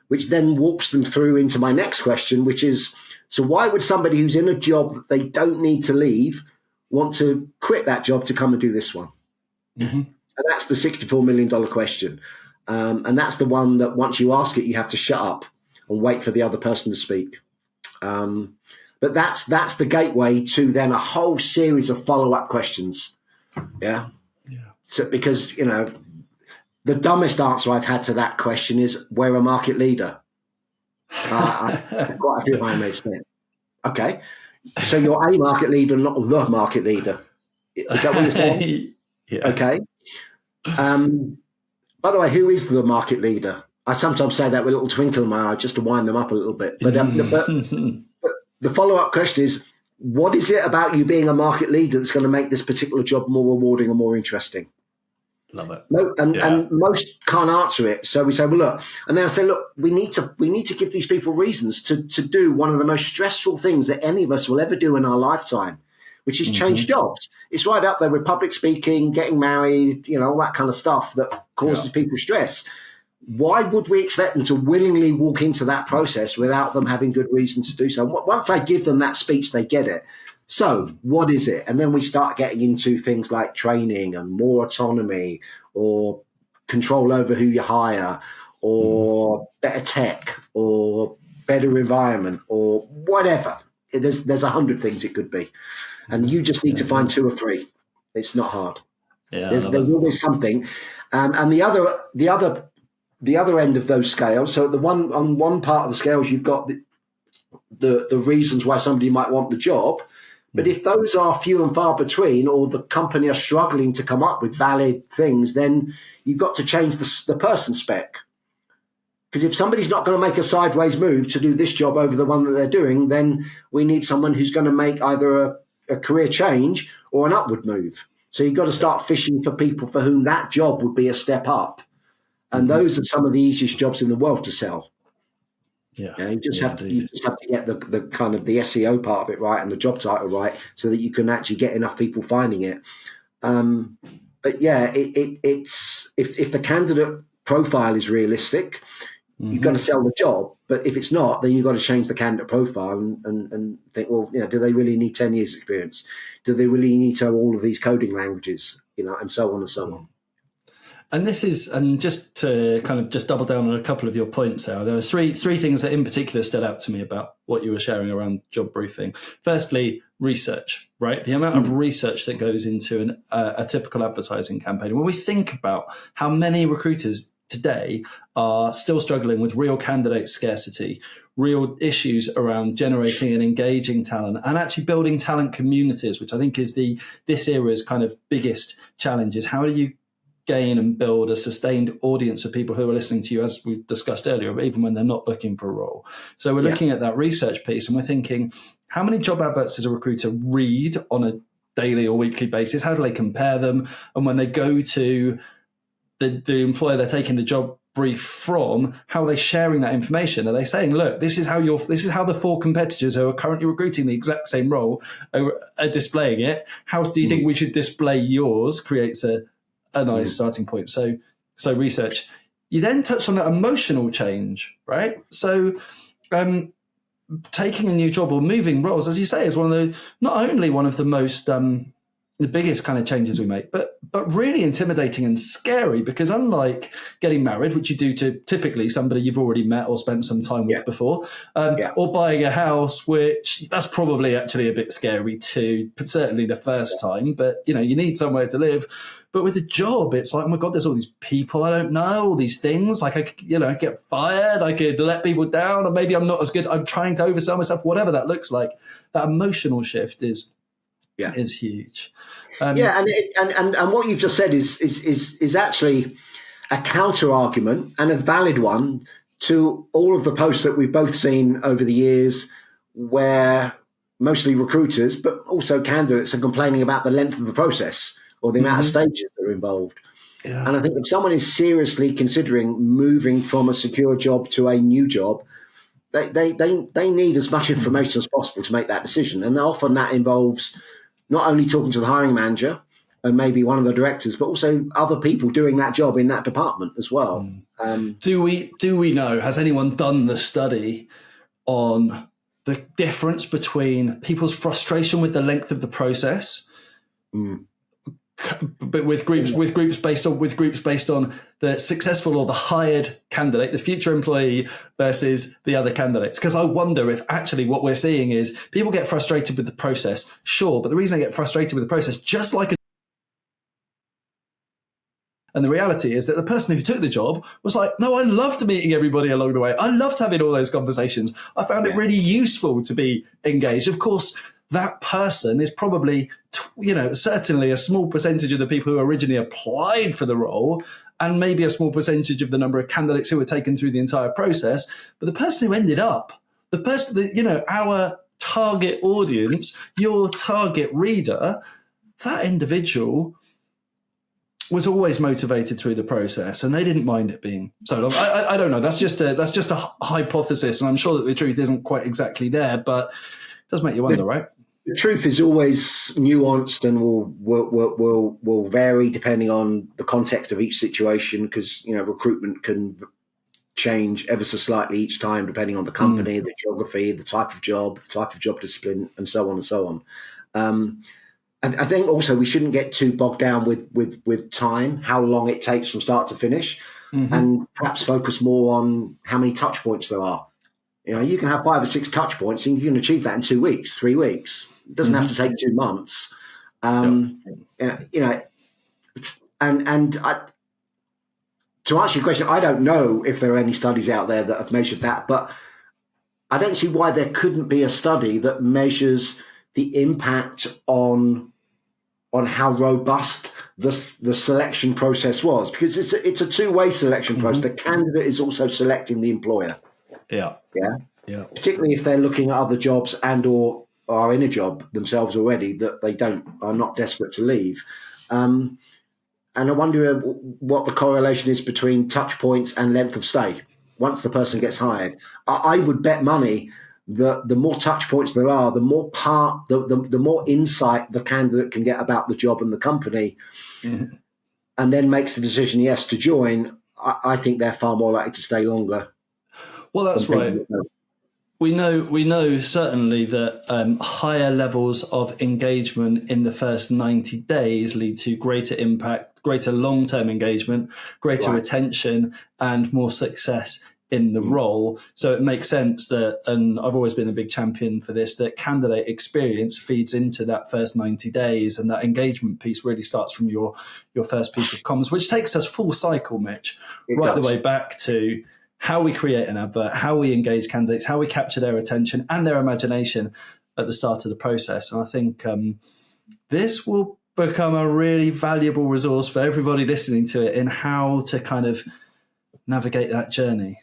which then walks them through into my next question, which is, so why would somebody who's in a job that they don't need to leave want to quit that job to come and do this one? And that's the $64 million question. And that's the one that once you ask it, you have to shut up and wait for the other person to speak. But that's the gateway to then a whole series of follow-up questions. Yeah. So because, the dumbest answer I've had to that question is, we're a market leader. Quite a few high mates there. Okay. So you're a market leader, not the market leader. Is that what you're saying? Yeah. Okay. By the way, who is the market leader? I sometimes say that with a little twinkle in my eye just to wind them up a little bit. But the follow-up question is, what is it about you being a market leader that's going to make this particular job more rewarding or more interesting? Love it. No, and most can't answer it. So we say, well, look, and then I say, look, we need to give these people reasons to do one of the most stressful things that any of us will ever do in our lifetime, which is change jobs. It's right up there with public speaking, getting married, all that kind of stuff that causes people stress. Why would we expect them to willingly walk into that process without them having good reason to do so? Once I give them that speech, they get it. So what is it? And then we start getting into things like training and more autonomy or control over who you hire or better tech or better environment or whatever. There's 100 things it could be. And you just need to find 2 or 3. It's not hard. Yeah, there's always something. And the other the other end of those scales. So on one part of the scales, you've got the reasons why somebody might want the job. But if those are few and far between, or the company are struggling to come up with valid things, then you've got to change the person spec. Because if somebody's not going to make a sideways move to do this job over the one that they're doing, then we need someone who's going to make either a career change or an upward move. So you've got to start fishing for people for whom that job would be a step up. And those are some of the easiest jobs in the world to sell. You just have to get the kind of the SEO part of it right and the job title right, so that you can actually get enough people finding it. But yeah, it's if the candidate profile is realistic, you've got to sell the job. But if it's not, then you've got to change the candidate profile and think, well, do they really need 10 years experience? Do they really need to know all of these coding languages? And so on and so on. And this is, and just to kind of just double down on a couple of your points there are three things that in particular stood out to me about what you were sharing around job briefing. Firstly, research, right? The amount of research that goes into a typical advertising campaign. When we think about how many recruiters today are still struggling with real candidate scarcity, real issues around generating and engaging talent, and actually building talent communities, which I think is this era's kind of biggest challenge, is how do you gain and build a sustained audience of people who are listening to you, as we discussed earlier, even when they're not looking for a role. So we're looking at that research piece, and we're thinking, how many job adverts does a recruiter read on a daily or weekly basis? How do they compare them? And when they go to the employer they're taking the job brief from, how are they sharing that information? Are they saying, look, this is how the 4 competitors who are currently recruiting the exact same role are displaying it? How do you think we should display yours? Creates a nice starting point. So research. You then touched on that emotional change, right? So taking a new job or moving roles, as you say, is not only one of the most the biggest kind of changes we make, but really intimidating and scary, because unlike getting married, which you do to typically somebody you've already met or spent some time with before, or buying a house, which that's probably actually a bit scary too, but certainly the first time, but you need somewhere to live. But with a job, it's like, oh my God, there's all these people I don't know, all these things. Like I could, get fired, I could let people down, or maybe I'm not as good. I'm trying to oversell myself, whatever that looks like. That emotional shift is huge. And what you've just said is actually a counter argument, and a valid one, to all of the posts that we've both seen over the years, where mostly recruiters, but also candidates, are complaining about the length of the process or the amount of stages that are involved. Yeah. And I think if someone is seriously considering moving from a secure job to a new job, they need as much information as possible to make that decision. And often that involves not only talking to the hiring manager and maybe one of the directors, but also other people doing that job in that department as well. Do we know, has anyone done the study on the difference between people's frustration with the length of the process, but with groups based on the successful or the hired candidate, the future employee, versus the other candidates? Because I wonder if actually what we're seeing is people get frustrated with the process, sure, but the reason they get frustrated with the process, just like and the reality is that the person who took the job was like, no, I loved meeting everybody along the way. I loved having all those conversations. I found it really useful to be engaged. Of course, that person is probably, certainly a small percentage of the people who originally applied for the role, and maybe a small percentage of the number of candidates who were taken through the entire process. But the person who ended up, our target audience, your target reader, that individual was always motivated through the process, and they didn't mind it being so long. I don't know. That's just a hypothesis, and I'm sure that the truth isn't quite exactly there, but it does make you wonder, right? The truth is always nuanced and will vary depending on the context of each situation, because recruitment can change ever so slightly each time depending on the company, the geography, the type of job discipline, and so on and so on. And I think also we shouldn't get too bogged down with time, how long it takes from start to finish, and perhaps focus more on how many touch points there are. You can have 5 or 6 touch points and you can achieve that in 2 weeks, 3 weeks. It doesn't have to take 2 months. To to answer your question, I don't know if there are any studies out there that have measured that, but I don't see why there couldn't be a study that measures the impact on how robust the selection process was, because it's a two-way selection process. The candidate is also selecting the employer. Yeah. Particularly if they're looking at other jobs and or are in a job themselves already that they are not desperate to leave. And I wonder what the correlation is between touch points and length of stay once the person gets hired. I would bet money that the more touch points there are, the more the more insight the candidate can get about the job and the company, and then makes the decision yes to join. I think they're far more likely to stay longer. Well, that's right. We know certainly that higher levels of engagement in the first 90 days lead to greater impact, greater long-term engagement, greater retention, and more success in the role. So it makes sense that, and I've always been a big champion for this, that candidate experience feeds into that first 90 days, and that engagement piece really starts from your first piece of comms, which takes us full cycle, Mitch, the way back to how we create an advert, how we engage candidates, how we capture their attention and their imagination at the start of the process. And I think this will become a really valuable resource for everybody listening to it in how to kind of navigate that journey.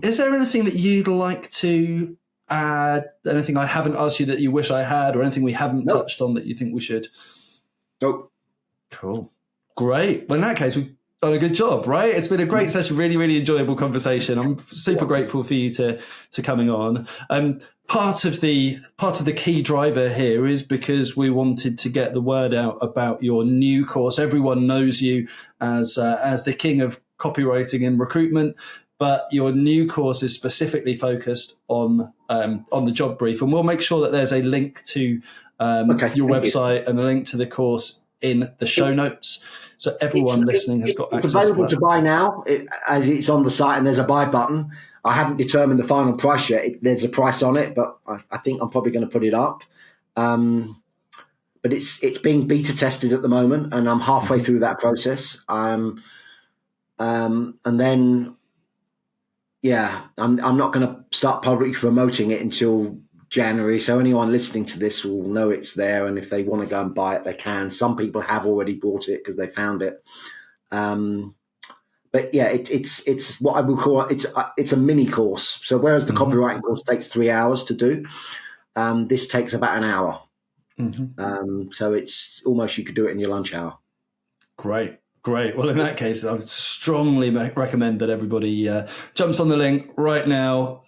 Is there anything that you'd like to add? Anything I haven't asked you that you wish I had, or anything we haven't touched on that you think we should? Nope. Cool. Great. Well, in that case, we've done a good job, right? It's been a great session, really, really enjoyable conversation. I'm super grateful for you to coming on. Part of the key driver here is because we wanted to get the word out about your new course. Everyone knows you as the king of copywriting and recruitment, but your new course is specifically focused on the job brief, and we'll make sure that there's a link to your website and a link to the course in the show notes. So everyone listening has got access to that. It's available to buy now, as it's on the site, and there's a buy button. I haven't determined the final price yet. There's a price on it, but I think I'm probably going to put it up. But it's being beta tested at the moment, and I'm halfway through that process. And then, I'm not going to start publicly promoting it until January. So anyone listening to this will know it's there, and if they want to go and buy it, they can. Some people have already bought it because they found it. But yeah, it's what I would call it's a mini course. So whereas the copywriting course takes 3 hours to do, this takes about an hour. So it's almost, you could do it in your lunch hour. Great. Well, in that case, I would strongly recommend that everybody jumps on the link right now,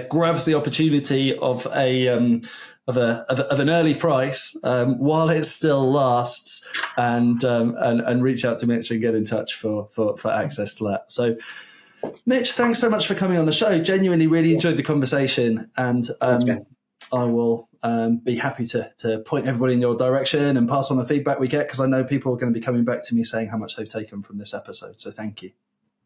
grabs the opportunity of an early price while it still lasts, and reach out to Mitch and get in touch for access to that. So, Mitch, thanks so much for coming on the show. Genuinely, really enjoyed the conversation, and I will be happy to point everybody in your direction and pass on the feedback we get, because I know people are going to be coming back to me saying how much they've taken from this episode. So thank you.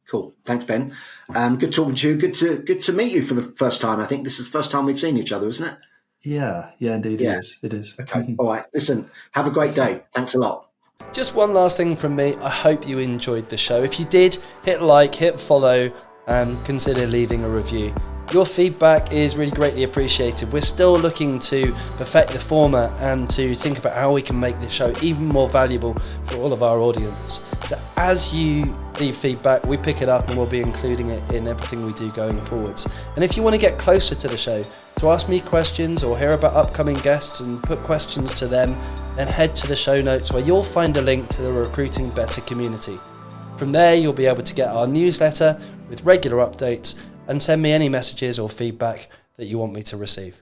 Cool. Thanks, Ben. Good talking to you. Good to meet you for the first time. I think this is the first time we've seen each other, isn't it? Yeah, indeed. Yeah. It is. Okay. All right. Listen, have a great day. Thanks a lot. Just one last thing from me. I hope you enjoyed the show. If you did, hit like, hit follow, and consider leaving a review. Your feedback is really greatly appreciated. We're still looking to perfect the format and to think about how we can make this show even more valuable for all of our audience. So as you leave feedback, we pick it up and we'll be including it in everything we do going forwards. And if you want to get closer to the show, to ask me questions or hear about upcoming guests and put questions to them, then head to the show notes where you'll find a link to the Recruiting Better community. From there, you'll be able to get our newsletter with regular updates and send me any messages or feedback that you want me to receive.